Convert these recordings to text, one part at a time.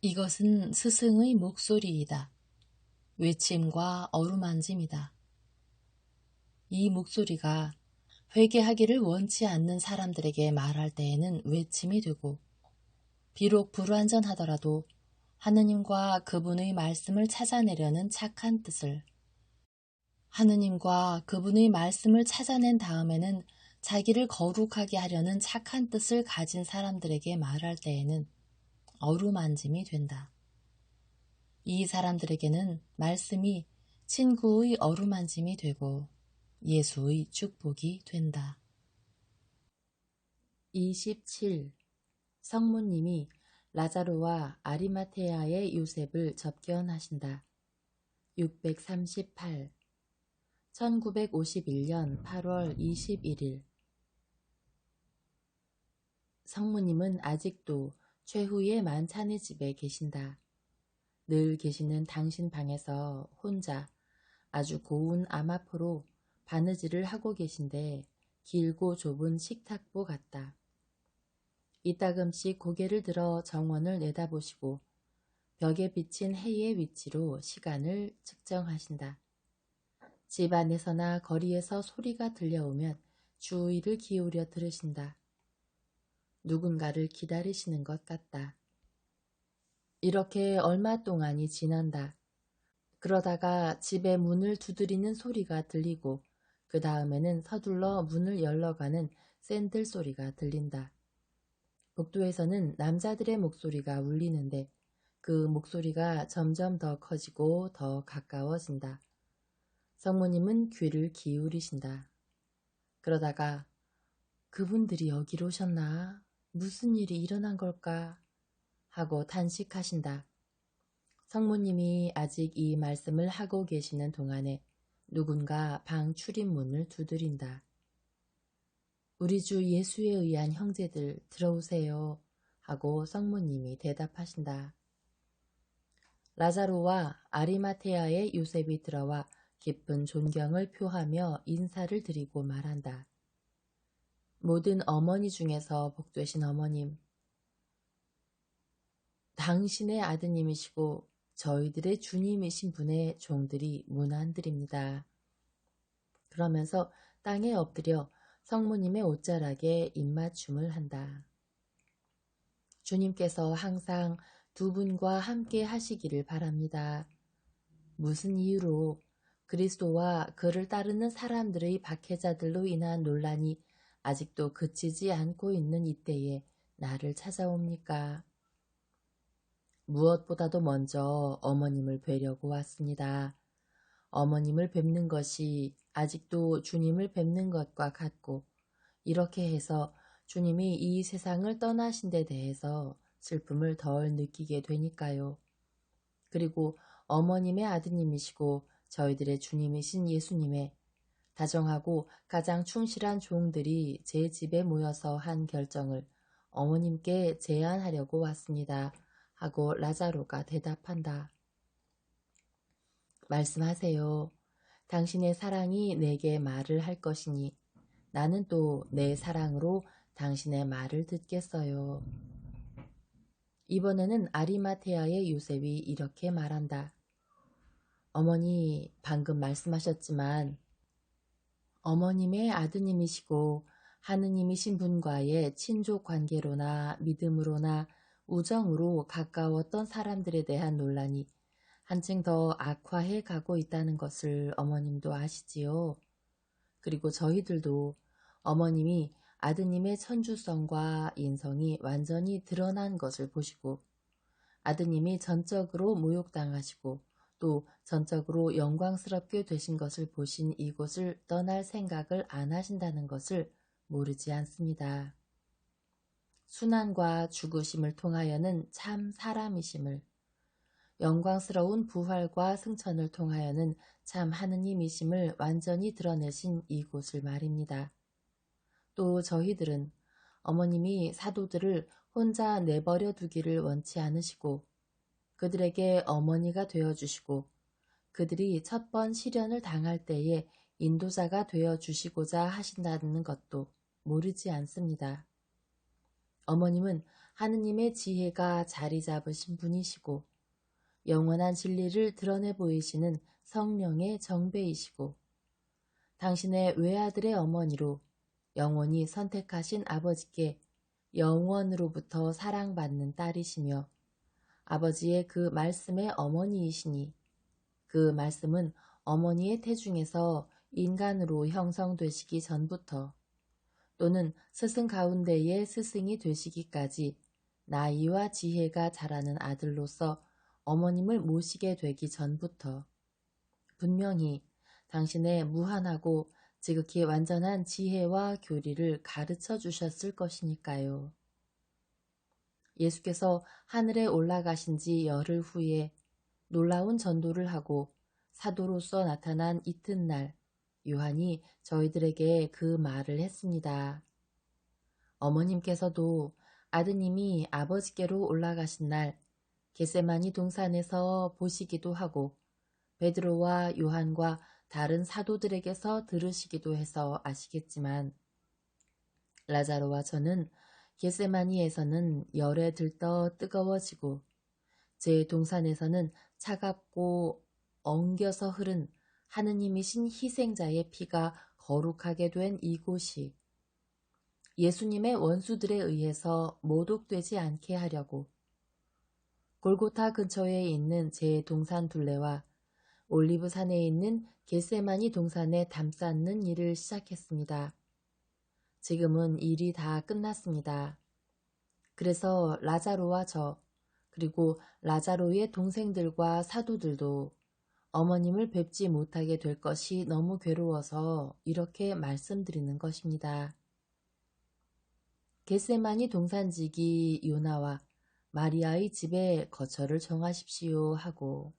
이것은 스승의 목소리이다. 외침과 어루만짐이다. 이 목소리가 회개하기를 원치 않는 사람들에게 말할 때에는 외침이 되고, 비록 불완전하더라도 하느님과 그분의 말씀을 찾아내려는 착한 뜻을, 하느님과 그분의 말씀을 찾아낸 다음에는 자기를 거룩하게 하려는 착한 뜻을 가진 사람들에게 말할 때에는 어루만짐이 된다. 이 사람들에게는 말씀이 친구의 어루만짐이 되고 예수의 축복이 된다. 27. 성모님이 라자로와 아리마테아의 요셉을 접견하신다. 638. 1951년 8월 21일. 성모님은 아직도 최후의 만찬의 집에 계신다. 늘 계시는 당신 방에서 혼자 아주 고운 암압으로 바느질을 하고 계신데 길고 좁은 식탁보 같다. 이따금씩 고개를 들어 정원을 내다보시고 벽에 비친 해의 위치로 시간을 측정하신다. 집 안에서나 거리에서 소리가 들려오면 주의를 기울여 들으신다. 누군가를 기다리시는 것 같다. 이렇게 얼마 동안이 지난다. 그러다가 집의 문을 두드리는 소리가 들리고 그 다음에는 서둘러 문을 열러가는 샌들 소리가 들린다. 복도에서는 남자들의 목소리가 울리는데 그 목소리가 점점 더 커지고 더 가까워진다. 성모님은 귀를 기울이신다. 그러다가 그분들이 여기로 오셨나? 무슨 일이 일어난 걸까? 하고 탄식하신다. 성모님이 아직 이 말씀을 하고 계시는 동안에 누군가 방 출입문을 두드린다. 우리 주 예수에 의한 형제들 들어오세요 하고 성모님이 대답하신다. 라자로와 아리마테아의 요셉이 들어와 깊은 존경을 표하며 인사를 드리고 말한다. 모든 어머니 중에서 복되신 어머님, 당신의 아드님이시고 저희들의 주님이신 분의 종들이 문안드립니다. 그러면서 땅에 엎드려 성모님의 옷자락에 입맞춤을 한다. 주님께서 항상 두 분과 함께 하시기를 바랍니다. 무슨 이유로 그리스도와 그를 따르는 사람들의 박해자들로 인한 논란이 아직도 그치지 않고 있는 이때에 나를 찾아옵니까? 무엇보다도 먼저 어머님을 뵈려고 왔습니다. 어머님을 뵙는 것이 아직도 주님을 뵙는 것과 같고 이렇게 해서 주님이 이 세상을 떠나신 데 대해서 슬픔을 덜 느끼게 되니까요. 그리고 어머님의 아드님이시고 저희들의 주님이신 예수님의 다정하고 가장 충실한 종들이 제 집에 모여서 한 결정을 어머님께 제안하려고 왔습니다. 하고 라자로가 대답한다. 말씀하세요. 당신의 사랑이 내게 말을 할 것이니 나는 또 내 사랑으로 당신의 말을 듣겠어요. 이번에는 아리마테아의 요셉이 이렇게 말한다. 어머니, 방금 말씀하셨지만 어머님의 아드님이시고 하느님이신 분과의 친족 관계로나 믿음으로나 우정으로 가까웠던 사람들에 대한 논란이 한층 더 악화해 가고 있다는 것을 어머님도 아시지요. 그리고 저희들도 어머님이 아드님의 천주성과 인성이 완전히 드러난 것을 보시고 아드님이 전적으로 모욕당하시고 또 전적으로 영광스럽게 되신 것을 보신 이곳을 떠날 생각을 안 하신다는 것을 모르지 않습니다. 순환과 죽으심을 통하여는 참 사람이심을, 영광스러운 부활과 승천을 통하여는 참 하느님이심을 완전히 드러내신 이곳을 말입니다. 또 저희들은 어머님이 사도들을 혼자 내버려 두기를 원치 않으시고 그들에게 어머니가 되어주시고 그들이 첫 번 시련을 당할 때에 인도자가 되어주시고자 하신다는 것도 모르지 않습니다. 어머님은 하느님의 지혜가 자리 잡으신 분이시고 영원한 진리를 드러내 보이시는 성령의 정배이시고 당신의 외아들의 어머니로 영원히 선택하신 아버지께 영원으로부터 사랑받는 딸이시며 아버지의 그 말씀의 어머니이시니 그 말씀은 어머니의 태중에서 인간으로 형성되시기 전부터 또는 스승 가운데의 스승이 되시기까지 나이와 지혜가 자라는 아들로서 어머님을 모시게 되기 전부터 분명히 당신의 무한하고 지극히 완전한 지혜와 교리를 가르쳐 주셨을 것이니까요. 예수께서 하늘에 올라가신 지 열흘 후에 놀라운 전도를 하고 사도로서 나타난 이튿날 요한이 저희들에게 그 말을 했습니다. 어머님께서도 아드님이 아버지께로 올라가신 날 겟세마니 동산에서 보시기도 하고 베드로와 요한과 다른 사도들에게서 들으시기도 해서 아시겠지만 라자로와 저는 겟세마니에서는 열에 들떠 뜨거워지고 제 동산에서는 차갑고 엉겨서 흐른 하느님이신 희생자의 피가 거룩하게 된 이곳이 예수님의 원수들에 의해서 모독되지 않게 하려고 골고타 근처에 있는 제 동산 둘레와 올리브산에 있는 겟세마니 동산에 담 쌓는 일을 시작했습니다. 지금은 일이 다 끝났습니다. 그래서 라자로와 저 그리고 라자로의 동생들과 사도들도 어머님을 뵙지 못하게 될 것이 너무 괴로워서 이렇게 말씀드리는 것입니다. 겟세마니 동산지기 요나와 마리아의 집에 거처를 정하십시오 하고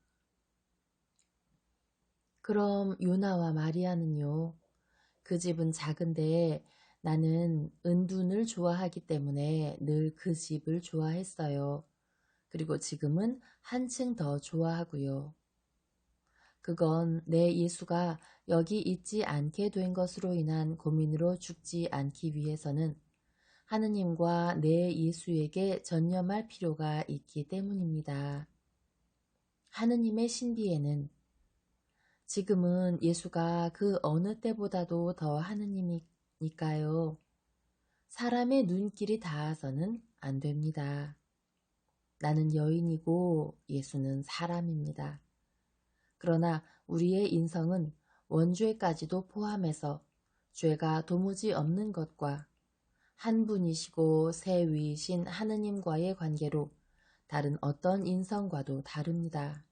그럼 요나와 마리아는요? 그 집은 작은데 나는 은둔을 좋아하기 때문에 늘 그 집을 좋아했어요. 그리고 지금은 한층 더 좋아하고요. 그건 내 예수가 여기 있지 않게 된 것으로 인한 고민으로 죽지 않기 위해서는 하느님과 내 예수에게 전념할 필요가 있기 때문입니다. 하느님의 신비에는 지금은 예수가 그 어느 때보다도 더 하느님이니까요. 사람의 눈길이 닿아서는 안 됩니다. 나는 여인이고 예수는 사람입니다. 그러나 우리의 인성은 원죄까지도 포함해서 죄가 도무지 없는 것과 한 분이시고 세 위이신 하느님과의 관계로 다른 어떤 인성과도 다릅니다.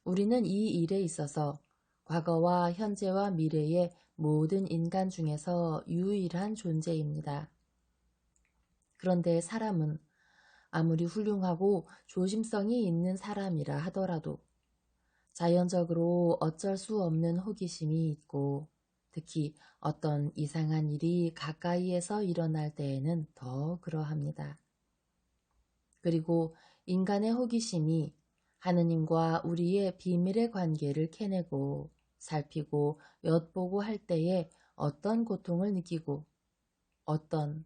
우리는 이 일에 있어서 과거와 현재와 미래의 모든 인간 중에서 유일한 존재입니다. 그런데 사람은 아무리 훌륭하고 조심성이 있는 사람이라 하더라도 자연적으로 어쩔 수 없는 호기심이 있고 특히 어떤 이상한 일이 가까이에서 일어날 때에는 더 그러합니다. 그리고 인간의 호기심이 하느님과 우리의 비밀의 관계를 캐내고 살피고 엿보고 할 때에 어떤 고통을 느끼고 어떤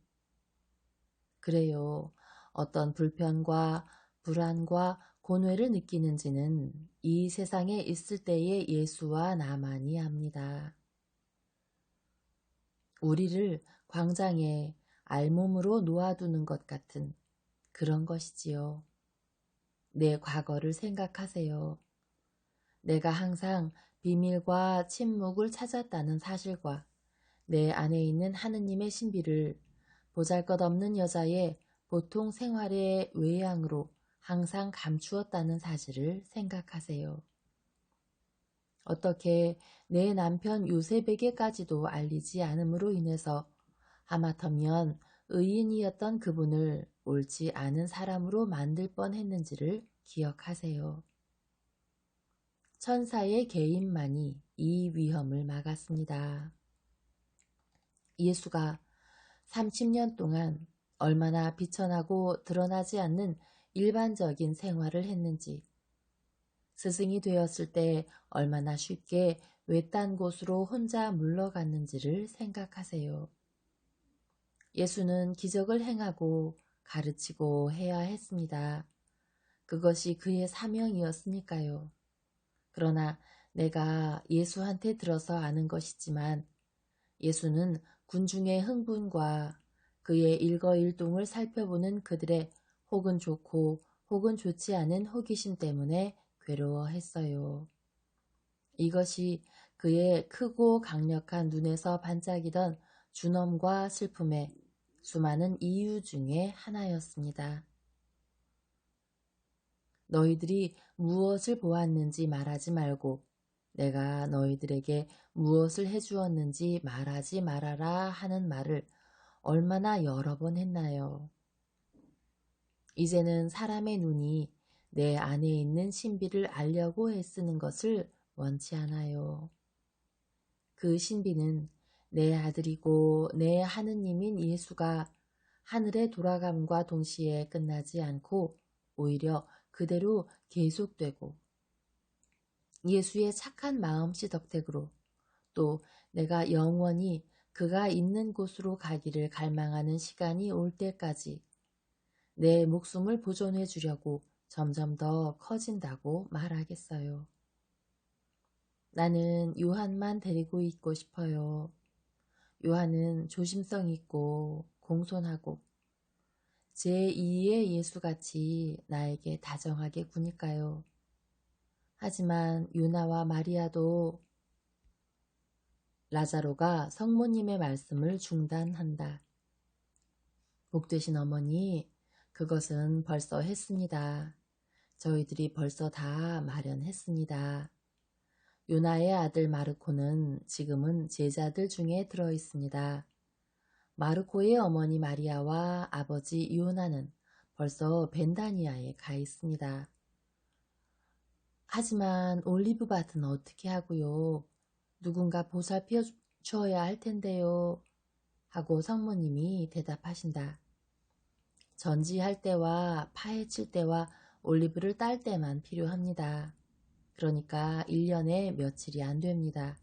불편과 불안과 고뇌를 느끼는지는 이 세상에 있을 때의 예수와 나만이 압니다. 우리를 광장에 알몸으로 놓아두는 것 같은 그런 것이지요. 내 과거를 생각하세요. 내가 항상 비밀과 침묵을 찾았다는 사실과 내 안에 있는 하느님의 신비를 보잘것없는 여자의 보통 생활의 외양으로 항상 감추었다는 사실을 생각하세요. 어떻게 내 남편 요셉에게까지도 알리지 않음으로 인해서 하마터면 의인이었던 그분을 옳지 않은 사람으로 만들 뻔했는지를 기억하세요. 천사의 개인만이 이 위험을 막았습니다. 예수가 30년 동안 얼마나 비천하고 드러나지 않는 일반적인 생활을 했는지, 스승이 되었을 때 얼마나 쉽게 외딴 곳으로 혼자 물러갔는지를 생각하세요. 예수는 기적을 행하고 가르치고 해야 했습니다. 그것이 그의 사명이었으니까요. 그러나 내가 예수한테 들어서 아는 것이지만 예수는 군중의 흥분과 그의 일거일동을 살펴보는 그들의 혹은 좋고 혹은 좋지 않은 호기심 때문에 괴로워했어요. 이것이 그의 크고 강력한 눈에서 반짝이던 준엄과 슬픔의 수많은 이유 중에 하나였습니다. 너희들이 무엇을 보았는지 말하지 말고 내가 너희들에게 무엇을 해주었는지 말하지 말아라 하는 말을 얼마나 여러 번 했나요? 이제는 사람의 눈이 내 안에 있는 신비를 알려고 애쓰는 것을 원치 않아요. 그 신비는 내 아들이고 내 하느님인 예수가 하늘에 돌아감과 동시에 끝나지 않고 오히려 그대로 계속되고 예수의 착한 마음씨 덕택으로 또 내가 영원히 그가 있는 곳으로 가기를 갈망하는 시간이 올 때까지 내 목숨을 보존해 주려고 점점 더 커진다고 말하겠어요. 나는 요한만 데리고 있고 싶어요. 요한은 조심성 있고 공손하고 제2의 예수같이 나에게 다정하게 구니까요. 하지만 유나와 마리아도 라자로가 성모님의 말씀을 중단한다. 복되신 어머니, 그것은 벌써 했습니다. 저희들이 벌써 다 마련했습니다. 요나의 아들 마르코는 지금은 제자들 중에 들어 있습니다. 마르코의 어머니 마리아와 아버지 요나는 벌써 벤다니아에 가 있습니다. 하지만 올리브밭은 어떻게 하고요? 누군가 보살펴 주어야 할 텐데요. 하고 성모님이 대답하신다. 전지할 때와 파헤칠 때와 올리브를 딸 때만 필요합니다. 그러니까 1년에 며칠이 안 됩니다.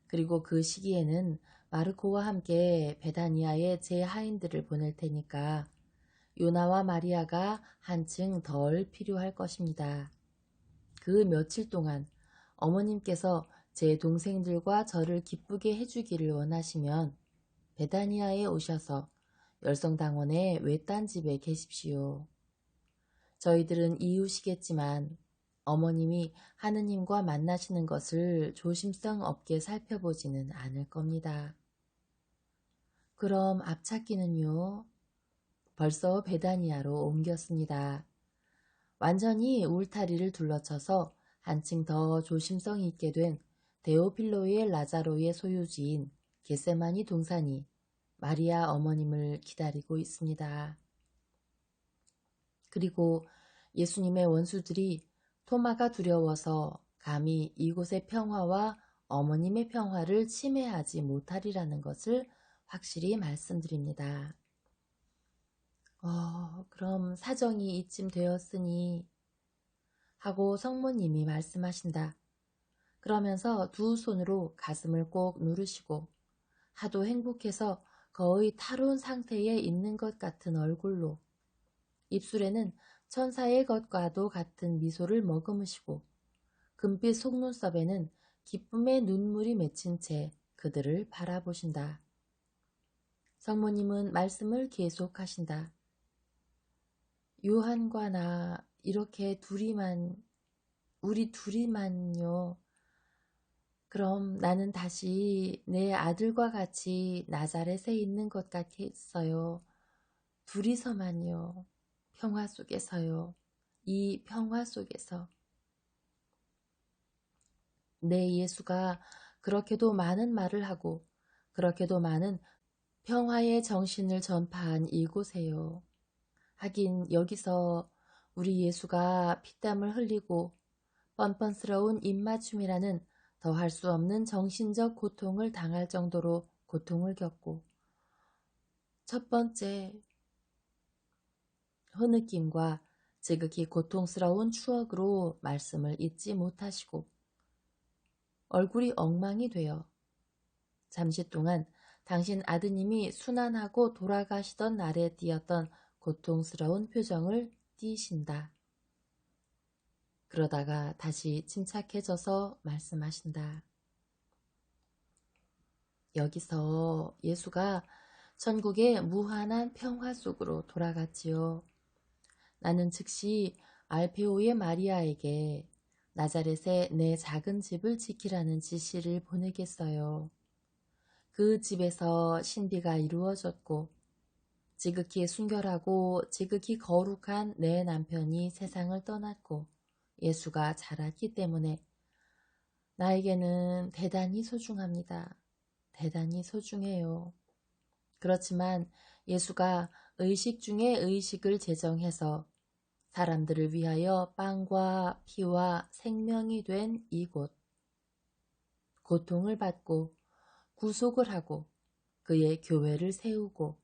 그리고 그 시기에는 마르코와 함께 베다니아에 제 하인들을 보낼 테니까 요나와 마리아가 한층 덜 필요할 것입니다. 그 며칠 동안 어머님께서 제 동생들과 저를 기쁘게 해주기를 원하시면 베다니아에 오셔서 열성당원의 외딴 집에 계십시오. 저희들은 이웃이겠지만 어머님이 하느님과 만나시는 것을 조심성 없게 살펴보지는 않을 겁니다. 그럼 앞찾기는요? 벌써 베다니아로 옮겼습니다. 완전히 울타리를 둘러쳐서 한층 더 조심성 있게 된 데오필로의 라자로의 소유지인 겟세마니 동산이 마리아 어머님을 기다리고 있습니다. 그리고 예수님의 원수들이 토마가 두려워서 감히 이곳의 평화와 어머님의 평화를 침해하지 못하리라는 것을 확실히 말씀드립니다. 그럼 사정이 이쯤 되었으니 하고 성모님이 말씀하신다. 그러면서 두 손으로 가슴을 꼭 누르시고 하도 행복해서 거의 탈온 상태에 있는 것 같은 얼굴로 입술에는 천사의 것과도 같은 미소를 머금으시고 금빛 속눈썹에는 기쁨의 눈물이 맺힌 채 그들을 바라보신다. 성모님은 말씀을 계속하신다. 요한과 나 이렇게 우리 둘이만요. 그럼 나는 다시 내 아들과 같이 나자렛에 있는 것 같겠어요. 둘이서만요. 평화 속에서요. 이 평화 속에서. 내 예수가 그렇게도 많은 말을 하고 그렇게도 많은 평화의 정신을 전파한 이곳에요. 하긴 여기서 우리 예수가 피땀을 흘리고 뻔뻔스러운 입맞춤이라는 더할 수 없는 정신적 고통을 당할 정도로 고통을 겪고 첫 번째 흐느낌과 지극히 고통스러운 추억으로 말씀을 잊지 못하시고 얼굴이 엉망이 되어 잠시 동안 당신 아드님이 순환하고 돌아가시던 날에 띄었던 고통스러운 표정을 띠신다. 그러다가 다시 침착해져서 말씀하신다. 여기서 예수가 천국의 무한한 평화 속으로 돌아갔지요. 나는 즉시 알페오의 마리아에게 나자렛에 내 작은 집을 지키라는 지시를 보내겠어요. 그 집에서 신비가 이루어졌고 지극히 순결하고 지극히 거룩한 내 남편이 세상을 떠났고 예수가 자랐기 때문에 나에게는 대단히 소중합니다. 대단히 소중해요. 그렇지만 예수가 의식 중에 의식을 제정해서 사람들을 위하여 빵과 피와 생명이 된 이곳, 고통을 받고 구속을 하고 그의 교회를 세우고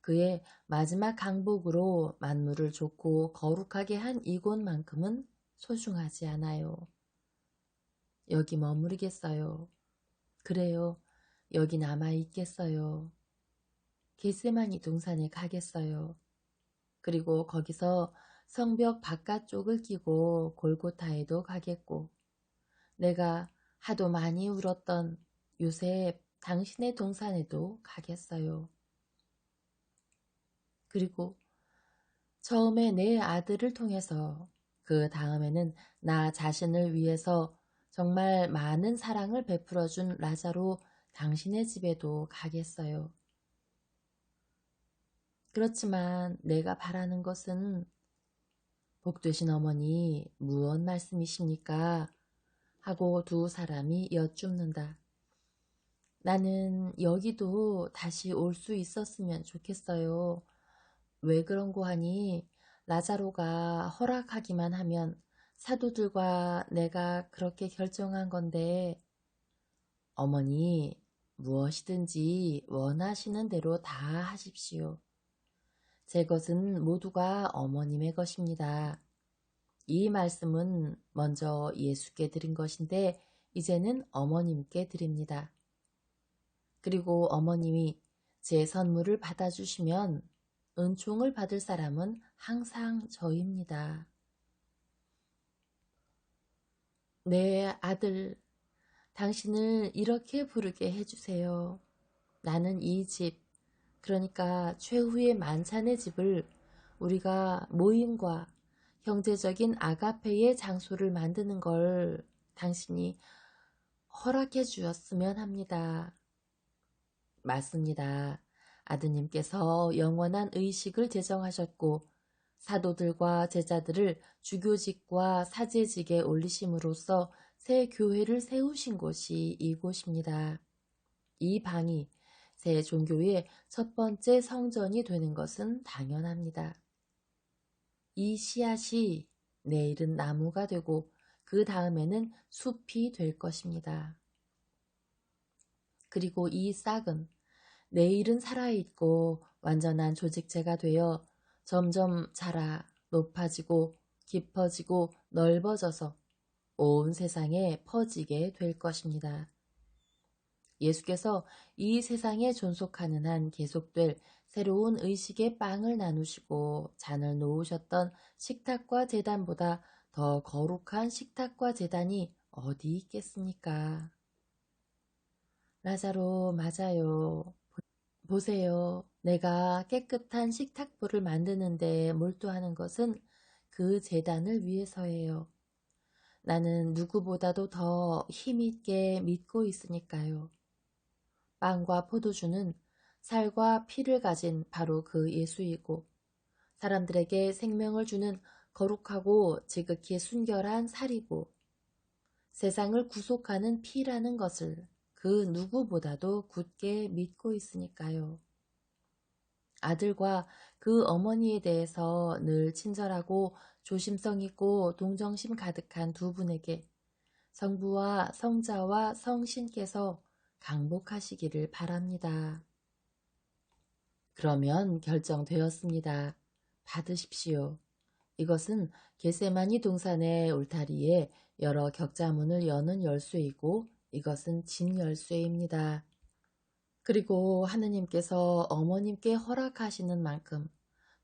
그의 마지막 강복으로 만물을 좋고 거룩하게 한 이곳만큼은 소중하지 않아요. 여기 머무르겠어요. 그래요. 여기 남아있겠어요. 겟세마니 동산에 가겠어요. 그리고 거기서 성벽 바깥쪽을 끼고 골고타에도 가겠고 내가 하도 많이 울었던 요셉 당신의 동산에도 가겠어요. 그리고 처음에 내 아들을 통해서 그 다음에는 나 자신을 위해서 정말 많은 사랑을 베풀어준 라자로 당신의 집에도 가겠어요. 그렇지만 내가 바라는 것은 복되신 어머니 무언 말씀이십니까? 하고 두 사람이 여쭙는다. 나는 여기도 다시 올 수 있었으면 좋겠어요. 왜 그런고 하니 라자로가 허락하기만 하면 사도들과 내가 그렇게 결정한 건데 어머니 무엇이든지 원하시는 대로 다 하십시오. 제 것은 모두가 어머님의 것입니다. 이 말씀은 먼저 예수께 드린 것인데 이제는 어머님께 드립니다. 그리고 어머님이 제 선물을 받아주시면 은총을 받을 사람은 항상 저입니다. 내 아들, 당신을 이렇게 부르게 해주세요. 나는 이 집, 그러니까 최후의 만찬의 집을 우리가 모임과 형제적인 아가페의 장소를 만드는 걸 당신이 허락해 주었으면 합니다. 맞습니다. 아드님께서 영원한 의식을 제정하셨고 사도들과 제자들을 주교직과 사제직에 올리심으로써 새 교회를 세우신 곳이 이곳입니다. 이 방이 새 종교의 첫 번째 성전이 되는 것은 당연합니다. 이 씨앗이 내일은 나무가 되고 그 다음에는 숲이 될 것입니다. 그리고 이 싹은 내일은 살아있고 완전한 조직체가 되어 점점 자라 높아지고 깊어지고 넓어져서 온 세상에 퍼지게 될 것입니다. 예수께서 이 세상에 존속하는 한 계속될 새로운 의식의 빵을 나누시고 잔을 놓으셨던 식탁과 제단보다 더 거룩한 식탁과 제단이 어디 있겠습니까? 라자로 맞아요. 보세요. 내가 깨끗한 식탁보를 만드는데 몰두하는 것은 그 제단을 위해서예요. 나는 누구보다도 더 힘있게 믿고 있으니까요. 빵과 포도주는 살과 피를 가진 바로 그 예수이고 사람들에게 생명을 주는 거룩하고 지극히 순결한 살이고 세상을 구속하는 피라는 것을 그 누구보다도 굳게 믿고 있으니까요. 아들과 그 어머니에 대해서 늘 친절하고 조심성 있고 동정심 가득한 두 분에게 성부와 성자와 성신께서 강복하시기를 바랍니다. 그러면 결정되었습니다. 받으십시오. 이것은 겟세마니 동산의 울타리에 여러 격자문을 여는 열쇠이고 이것은 진열쇠입니다. 그리고 하느님께서 어머님께 허락하시는 만큼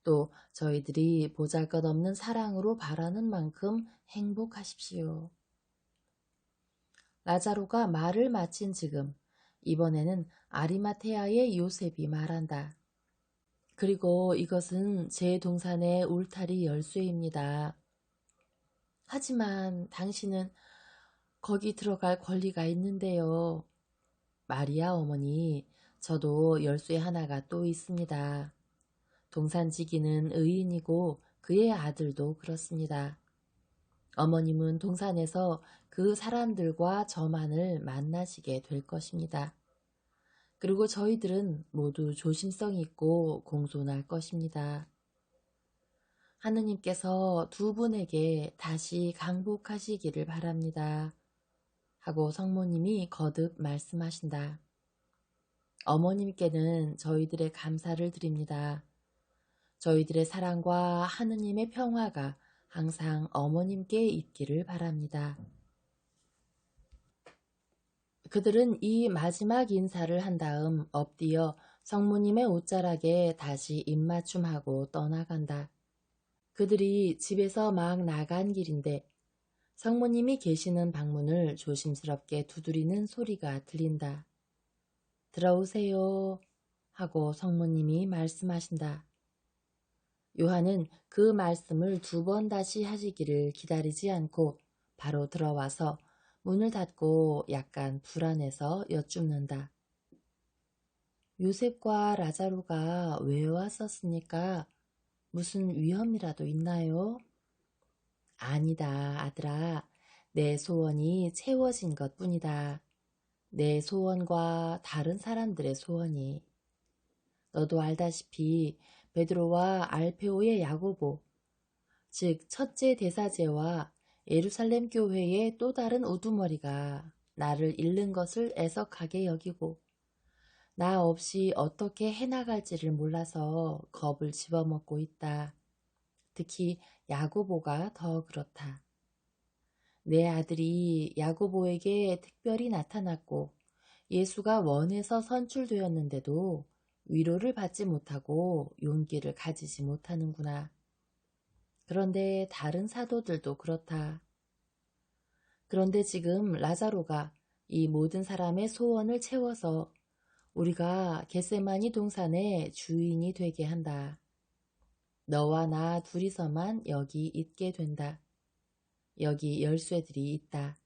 또 저희들이 보잘것없는 사랑으로 바라는 만큼 행복하십시오. 라자로가 말을 마친 지금 이번에는 아리마테아의 요셉이 말한다. 그리고 이것은 제 동산의 울타리 열쇠입니다. 하지만 당신은 거기 들어갈 권리가 있는데요. 마리아 어머니, 저도 열쇠 하나가 또 있습니다. 동산지기는 의인이고 그의 아들도 그렇습니다. 어머님은 동산에서 그 사람들과 저만을 만나시게 될 것입니다. 그리고 저희들은 모두 조심성 있고 공손할 것입니다. 하느님께서 두 분에게 다시 강복하시기를 바랍니다. 하고 성모님이 거듭 말씀하신다. 어머님께는 저희들의 감사를 드립니다. 저희들의 사랑과 하느님의 평화가 항상 어머님께 있기를 바랍니다. 그들은 이 마지막 인사를 한 다음 엎드려 성모님의 옷자락에 다시 입맞춤하고 떠나간다. 그들이 집에서 막 나간 길인데 성모님이 계시는 방문을 조심스럽게 두드리는 소리가 들린다. 들어오세요 하고 성모님이 말씀하신다. 요한은 그 말씀을 두 번 다시 하시기를 기다리지 않고 바로 들어와서 문을 닫고 약간 불안해서 여쭙는다. 요셉과 라자로가 왜 왔었습니까? 무슨 위험이라도 있나요? 아니다, 아들아. 내 소원이 채워진 것뿐이다. 내 소원과 다른 사람들의 소원이. 너도 알다시피 베드로와 알페오의 야고보, 즉 첫째 대사제와 예루살렘 교회의 또 다른 우두머리가 나를 잃는 것을 애석하게 여기고 나 없이 어떻게 해나갈지를 몰라서 겁을 집어먹고 있다. 특히 야고보가 더 그렇다. 내 아들이 야고보에게 특별히 나타났고 예수가 원에서 선출되었는데도 위로를 받지 못하고 용기를 가지지 못하는구나. 그런데 다른 사도들도 그렇다. 그런데 지금 라자로가 이 모든 사람의 소원을 채워서 우리가 겟세마니 동산의 주인이 되게 한다. 너와 나 둘이서만 여기 있게 된다. 여기 열쇠들이 있다.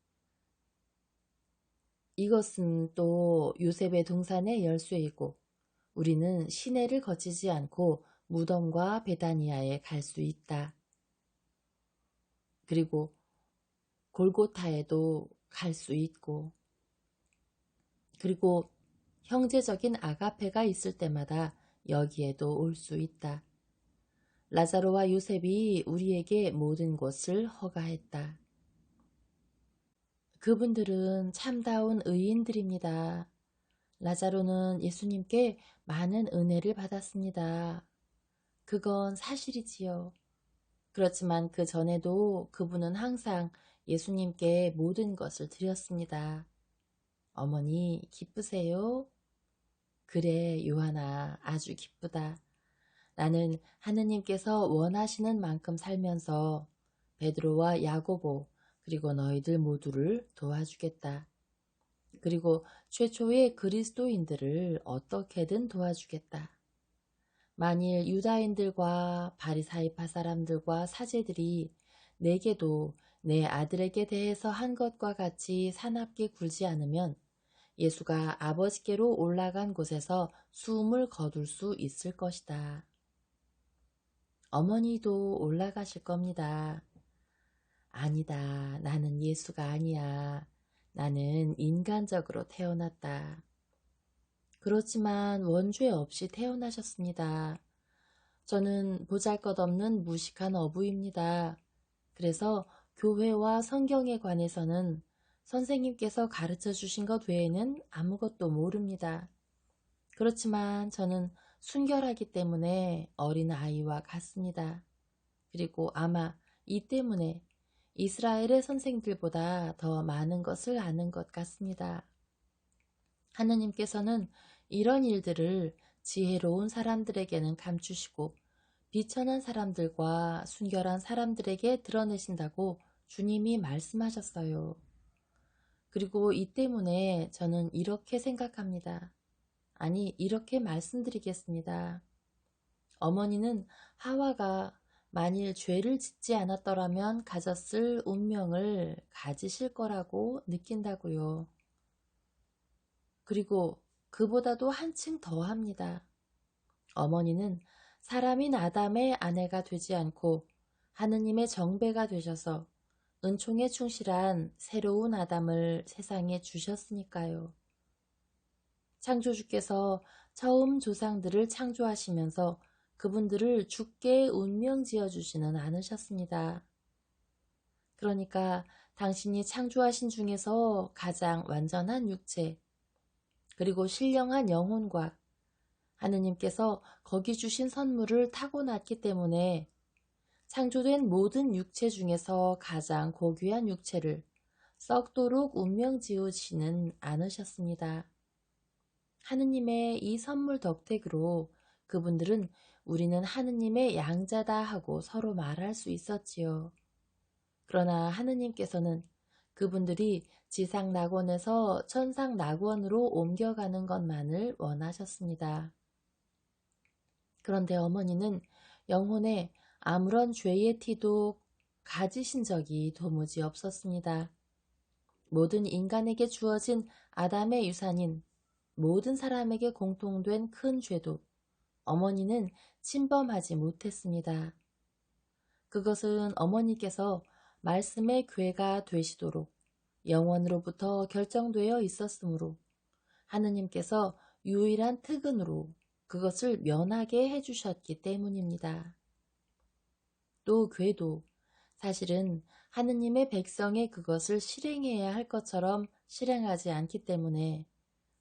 이것은 또 요셉의 동산의 열쇠이고 우리는 시내를 거치지 않고 무덤과 베다니아에 갈 수 있다. 그리고 골고타에도 갈 수 있고 그리고 형제적인 아가페가 있을 때마다 여기에도 올 수 있다. 라자로와 요셉이 우리에게 모든 것을 허가했다. 그분들은 참다운 의인들입니다. 라자로는 예수님께 많은 은혜를 받았습니다. 그건 사실이지요. 그렇지만 그 전에도 그분은 항상 예수님께 모든 것을 드렸습니다. 어머니 기쁘세요? 그래 요한아 아주 기쁘다. 나는 하느님께서 원하시는 만큼 살면서 베드로와 야고보 그리고 너희들 모두를 도와주겠다. 그리고 최초의 그리스도인들을 어떻게든 도와주겠다. 만일 유다인들과 바리사이파 사람들과 사제들이 내게도 내 아들에게 대해서 한 것과 같이 사납게 굴지 않으면 예수가 아버지께로 올라간 곳에서 숨을 거둘 수 있을 것이다. 어머니도 올라가실 겁니다. 아니다. 나는 예수가 아니야. 나는 인간적으로 태어났다. 그렇지만 원죄 없이 태어나셨습니다. 저는 보잘것없는 무식한 어부입니다. 그래서 교회와 성경에 관해서는 선생님께서 가르쳐 주신 것 외에는 아무것도 모릅니다. 그렇지만 저는 순결하기 때문에 어린 아이와 같습니다. 그리고 아마 이 때문에 이스라엘의 선생들보다 더 많은 것을 아는 것 같습니다. 하느님께서는 이런 일들을 지혜로운 사람들에게는 감추시고 비천한 사람들과 순결한 사람들에게 드러내신다고 주님이 말씀하셨어요. 그리고 이 때문에 저는 이렇게 생각합니다. 아니, 이렇게 말씀드리겠습니다. 어머니는 하와가 만일 죄를 짓지 않았더라면 가졌을 운명을 가지실 거라고 느낀다고요. 그리고 그보다도 한층 더 합니다. 어머니는 사람인 아담의 아내가 되지 않고 하느님의 정배가 되셔서 은총에 충실한 새로운 아담을 세상에 주셨으니까요. 창조주께서 처음 조상들을 창조하시면서 그분들을 주께 운명 지어주지는 않으셨습니다. 그러니까 당신이 창조하신 중에서 가장 완전한 육체, 그리고 신령한 영혼과 하느님께서 거기 주신 선물을 타고났기 때문에 창조된 모든 육체 중에서 가장 고귀한 육체를 썩도록 운명 지으시는 않으셨습니다. 하느님의 이 선물 덕택으로 그분들은 우리는 하느님의 양자다 하고 서로 말할 수 있었지요. 그러나 하느님께서는 그분들이 지상 낙원에서 천상 낙원으로 옮겨가는 것만을 원하셨습니다. 그런데 어머니는 영혼에 아무런 죄의 티도 가지신 적이 도무지 없었습니다. 모든 인간에게 주어진 아담의 유산인 모든 사람에게 공통된 큰 죄도 어머니는 침범하지 못했습니다. 그것은 어머니께서 말씀의 궤가 되시도록 영원으로부터 결정되어 있었으므로 하느님께서 유일한 특은으로 그것을 면하게 해주셨기 때문입니다. 또 궤도 사실은 하느님의 백성의 그것을 실행해야 할 것처럼 실행하지 않기 때문에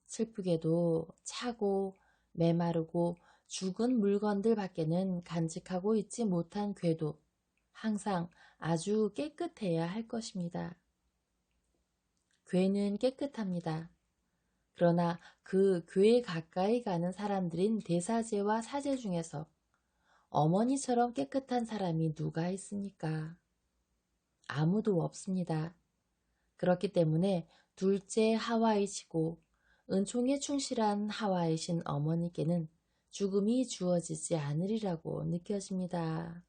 슬프게도 차고 메마르고 죽은 물건들 밖에는 간직하고 있지 못한 궤도 항상 아주 깨끗해야 할 것입니다. 궤는 깨끗합니다. 그러나 그 궤에 가까이 가는 사람들인 대사제와 사제 중에서 어머니처럼 깨끗한 사람이 누가 있습니까? 아무도 없습니다. 그렇기 때문에 둘째 하와이시고 은총에 충실한 하와이신 어머니께는 죽음이 주어지지 않으리라고 느껴집니다.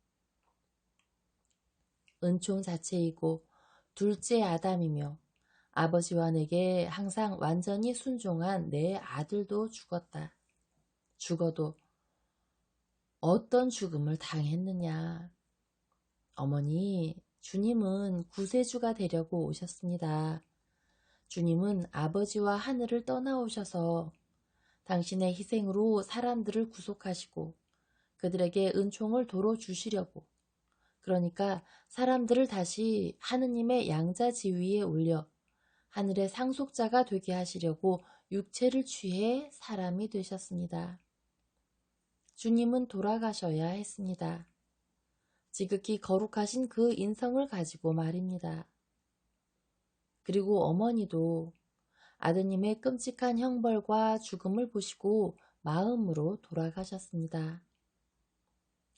은총 자체이고 둘째 아담이며 아버지와 내게 항상 완전히 순종한 내 아들도 죽었다. 죽어도 어떤 죽음을 당했느냐. 어머니, 주님은 구세주가 되려고 오셨습니다. 주님은 아버지와 하늘을 떠나오셔서 당신의 희생으로 사람들을 구속하시고 그들에게 은총을 도로 주시려고, 그러니까 사람들을 다시 하느님의 양자 지위에 올려 하늘의 상속자가 되게 하시려고 육체를 취해 사람이 되셨습니다. 주님은 돌아가셔야 했습니다. 지극히 거룩하신 그 인성을 가지고 말입니다. 그리고 어머니도 아드님의 끔찍한 형벌과 죽음을 보시고 마음으로 돌아가셨습니다.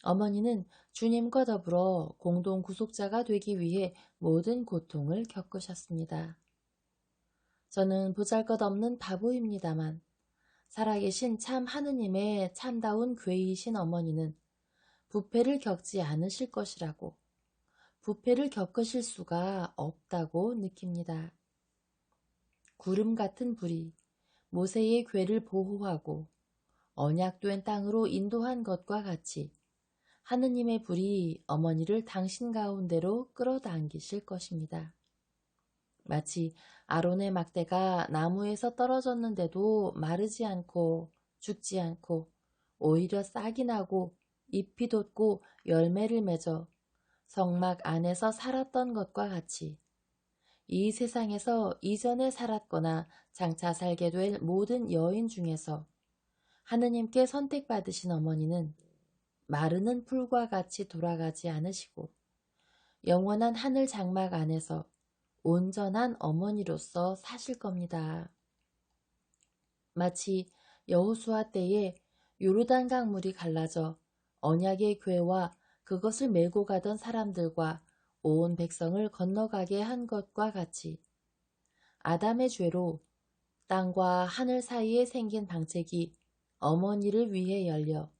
어머니는 주님과 더불어 공동 구속자가 되기 위해 모든 고통을 겪으셨습니다. 저는 보잘것없는 바보입니다만 살아계신 참 하느님의 참다운 괴이신 어머니는 부패를 겪지 않으실 것이라고, 부패를 겪으실 수가 없다고 느낍니다. 구름 같은 불이 모세의 궤를 보호하고 언약된 땅으로 인도한 것과 같이 하느님의 불이 어머니를 당신 가운데로 끌어당기실 것입니다. 마치 아론의 막대가 나무에서 떨어졌는데도 마르지 않고 죽지 않고 오히려 싹이 나고 잎이 돋고 열매를 맺어 성막 안에서 살았던 것과 같이 이 세상에서 이전에 살았거나 장차 살게 될 모든 여인 중에서 하느님께 선택받으신 어머니는 마르는 풀과 같이 돌아가지 않으시고 영원한 하늘 장막 안에서 온전한 어머니로서 사실 겁니다. 마치 여호수아 때에 요르단 강물이 갈라져 언약의 궤와 그것을 메고 가던 사람들과 온 백성을 건너가게 한 것과 같이 아담의 죄로 땅과 하늘 사이에 생긴 방책이 어머니를 위해 열려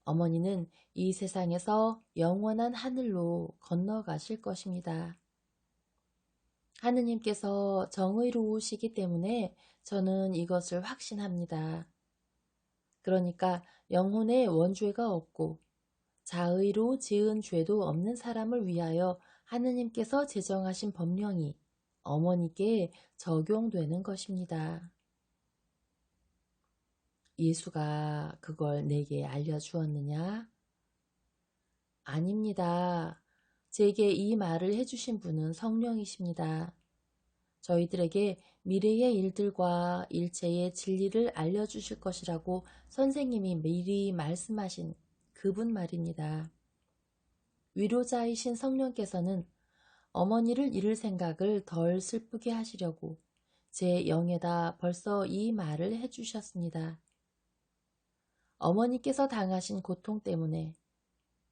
어머니는 이 세상에서 영원한 하늘로 건너가실 것입니다. 하느님께서 정의로우시기 때문에 저는 이것을 확신합니다. 그러니까 영혼에 원죄가 없고 자의로 지은 죄도 없는 사람을 위하여 하느님께서 제정하신 법령이 어머니께 적용되는 것입니다. 예수가 그걸 내게 알려주었느냐? 아닙니다. 제게 이 말을 해주신 분은 성령이십니다. 저희들에게 미래의 일들과 일체의 진리를 알려주실 것이라고 선생님이 미리 말씀하신 그분 말입니다. 위로자이신 성령께서는 어머니를 잃을 생각을 덜 슬프게 하시려고 제 영에다 벌써 이 말을 해주셨습니다. 어머니께서 당하신 고통 때문에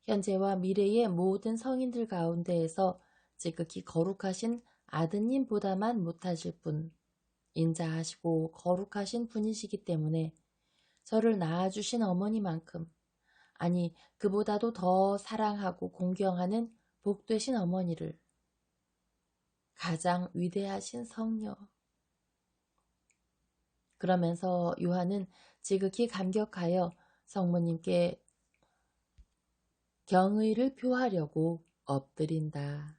현재와 미래의 모든 성인들 가운데에서 지극히 거룩하신 아드님보다만 못하실 분, 인자하시고 거룩하신 분이시기 때문에 저를 낳아주신 어머니만큼, 아니 그보다도 더 사랑하고 공경하는 복되신 어머니를, 가장 위대하신 성녀. 그러면서 요한은 지극히 감격하여 성모님께 경의를 표하려고 엎드린다.